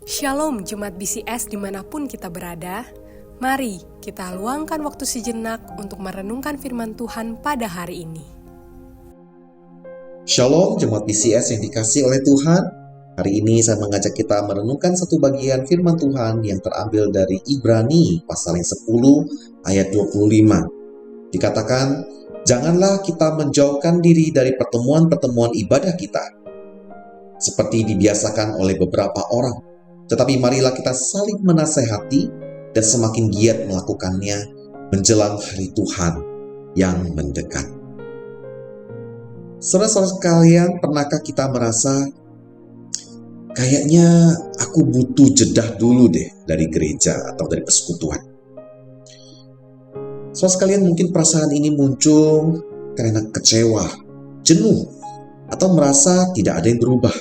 Shalom Jemaat BCS dimanapun kita berada. Mari kita luangkan waktu sejenak untuk merenungkan firman Tuhan pada hari ini. Shalom Jemaat BCS yang dikasihi oleh Tuhan. Hari ini saya mengajak kita merenungkan satu bagian firman Tuhan yang terambil dari Ibrani pasal yang 10 ayat 25. Dikatakan, janganlah kita menjauhkan diri dari pertemuan-pertemuan ibadah kita, seperti dibiasakan oleh beberapa orang. Tetapi marilah kita saling menasehati dan semakin giat melakukannya menjelang hari Tuhan yang mendekat. Saudara-saudara sekalian, pernahkah kita merasa kayaknya aku butuh jeda dulu deh dari gereja atau dari persekutuan? Saudara sekalian, mungkin perasaan ini muncul karena kecewa, jenuh, atau merasa tidak ada yang berubah.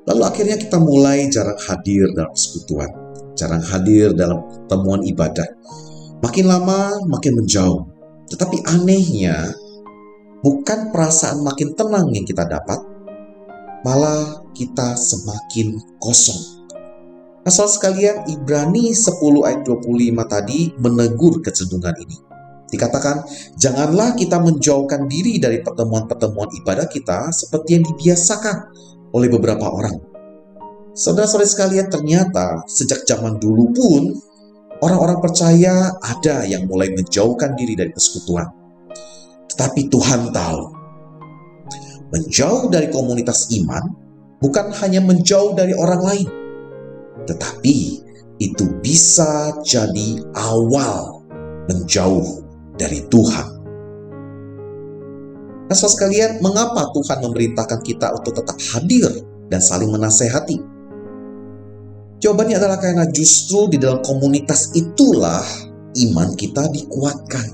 Lalu akhirnya kita mulai jarang hadir dalam persekutuan, jarang hadir dalam temuan ibadah. Makin lama makin menjauh. Tetapi anehnya, bukan perasaan makin tenang yang kita dapat, malah kita semakin kosong. Nah, saudara sekalian, Ibrani 10 ayat 25 tadi menegur kecenderungan ini. Dikatakan, janganlah kita menjauhkan diri dari pertemuan-pertemuan ibadah kita seperti yang dibiasakan oleh beberapa orang. Saudara-saudara sekalian, ternyata sejak zaman dulu pun orang-orang percaya ada yang mulai menjauhkan diri dari persekutuan. Tetapi Tuhan tahu, menjauh dari komunitas iman bukan hanya menjauh dari orang lain, tetapi itu bisa jadi awal menjauh dari Tuhan. Nah, saudara sekalian, mengapa Tuhan memerintahkan kita untuk tetap hadir dan saling menasehati? Jawabannya adalah karena justru di dalam komunitas itulah iman kita dikuatkan.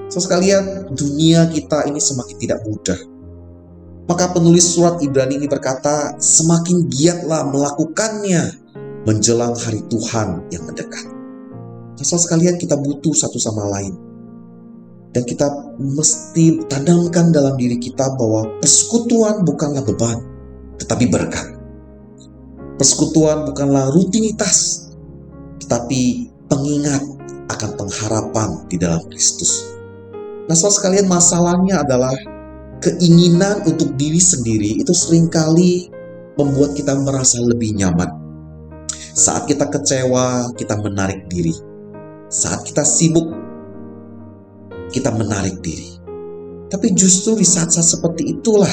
Saudara sekalian, dunia kita ini semakin tidak mudah. Maka penulis surat Ibrani ini berkata, semakin giatlah melakukannya menjelang hari Tuhan yang mendekat. Nah, saudara sekalian, kita butuh satu sama lain. Dan kita mesti tanamkan dalam diri kita bahwa persekutuan bukanlah beban, tetapi berkat. Persekutuan bukanlah rutinitas, tetapi pengingat akan pengharapan di dalam Kristus. Nah, saudara sekalian, masalahnya adalah keinginan untuk diri sendiri itu seringkali membuat kita merasa lebih nyaman. Saat kita kecewa, kita menarik diri. Saat kita sibuk, kita menarik diri. Tapi justru di saat-saat seperti itulah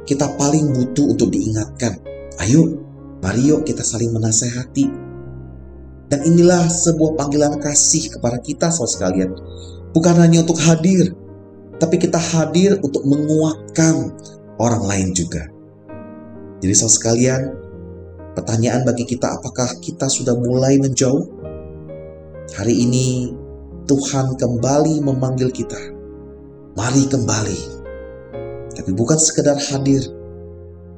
kita paling butuh untuk diingatkan. Ayo, mari yuk kita saling menasehati. Dan inilah sebuah panggilan kasih kepada kita, saudara sekalian. Bukan hanya untuk hadir, tapi kita hadir untuk menguatkan orang lain juga. Jadi saudara sekalian, pertanyaan bagi kita, apakah kita sudah mulai menjauh? Hari ini Tuhan kembali memanggil kita. Mari kembali. Tapi bukan sekedar hadir,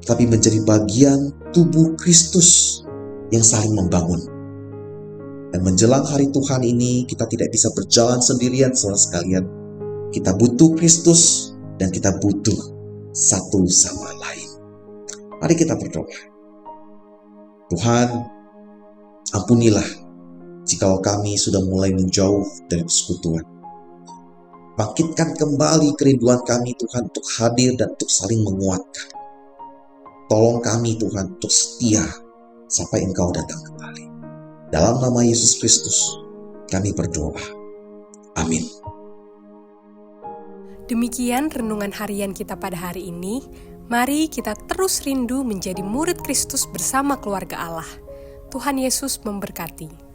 tapi menjadi bagian tubuh Kristus yang saling membangun. Dan menjelang hari Tuhan ini, kita tidak bisa berjalan sendirian, saudara sekalian. Kita butuh Kristus dan kita butuh satu sama lain. Mari kita berdoa. Tuhan, ampunilah jikalau kami sudah mulai menjauh dari persekutuan. Bangkitkan kembali kerinduan kami, Tuhan, untuk hadir dan untuk saling menguatkan. Tolong kami, Tuhan, untuk setia sampai Engkau datang kembali. Dalam nama Yesus Kristus, kami berdoa. Amin. Demikian renungan harian kita pada hari ini. Mari kita terus rindu menjadi murid Kristus bersama keluarga Allah. Tuhan Yesus memberkati.